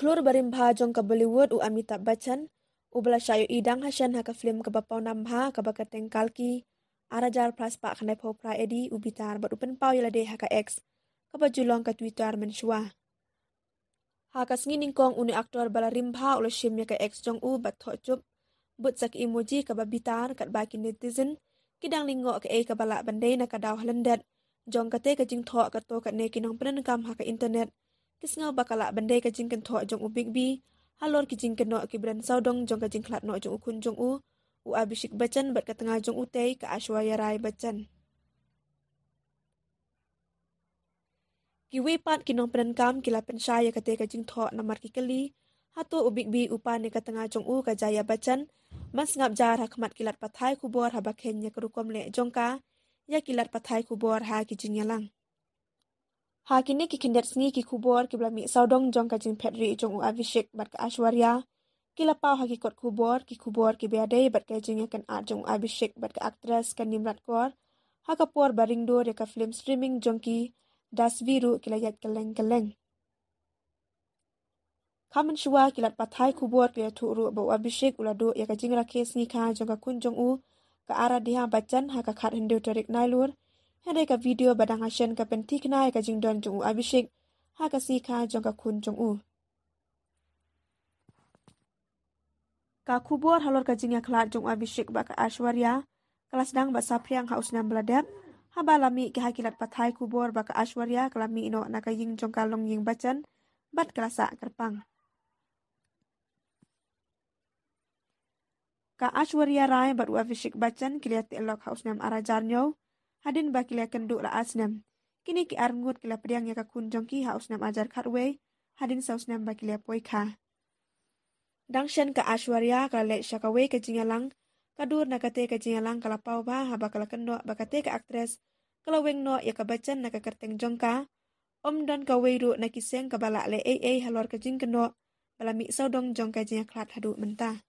Klur barimba jong ke Bollywood u Amitabh Bachchan, u bela shayu idang hasyan ha ka film ke bapau namha ka bakateng kalki, arajar praspa khanai pho pra edi u bitar bat upen pau yalade ha ka X, ka bajulong ka Twitter menshua. Ha ka sngining kong uni aktor bala rimba ulo shim ya ka X jong u bat tho chup, but sak emoji ka babitar kat baki netizen, kidang lingo ka ka bala bandai na ka daw halendet, jong ka te ka jing tho ka to ka ne kinong penengkam ha ka internet, kisngau bakala bandai ka jing kan tho jong u big B, halor ki jing keno ki brand saudong jong ka jing klat no jong u kun jong u Abhishek Bachchan bat ka tengah jong u tei ka Aishwarya Rai Bachchan. Ki wepat kinong penengkam kila pensaya ka te ka jing tho namar ki kali, hato u big B upa ne ka tengah jong u ka Jaya Bachchan, mas ngap jar hakmat kilat pathai kubor ha bakhen nya kerukom le jongka, ya kilat pathai kubor ha ki jing yalang. Ha kini ki kindet sngi ki kubor ki blami saudong jong ka jing Pedri jong u Abhishek bat ka Aishwarya, kila pau ha ki kot kubor ki beadai bat ka jing yakan art jong u Abhishek bat ka aktris kan Nimrat Kaur, ha ka por baringdo de ka film streaming jong ki Das Viru kila yat keleng-keleng. Kamen shua kilat pathai kubor kila thuru ba Abhishek ulado ya ka jing rakhe sngi kha jong ka kun jong u ka Aradhya Bachchan ha ka khat hindu tarik nailur, hede ka video badang hasyan ka penti knai ka jing don jong u Abhishek ha ka si kha jong ka kun jong u. Ka kubor halor ka jing ya klat jong Abhishek ba ka Aishwarya, kelas dang ba sapriang ha usnam beladap, ha balami ki ha kilat pathai kubor ba ka Aishwarya kelami ino na ka ying jong ka long ying Bachchan, bat kelasa kerpang. Ka Aishwarya Rai bat u Abhishek Bachchan kiliat elok ha usnam arajar nyaw, hadin ba kila kenduk la asnam. Kini ki arngut kila pediang ya ka kun jongki ha usnam ajar khatway, hadin sa usnam ba kila poika. Dangshan ka Aishwarya kala lek syakawe ka jingalang, kadur na kate ka jingalang kala pau ba ha ba kala kendo ba kate ka aktris, kala weng no ya ka Bachchan na ka kerteng jongka, om don ka weiru na kiseng ka bala le halor ka jing kendo, bala mi saudong jong ka jing klat hadu mentah.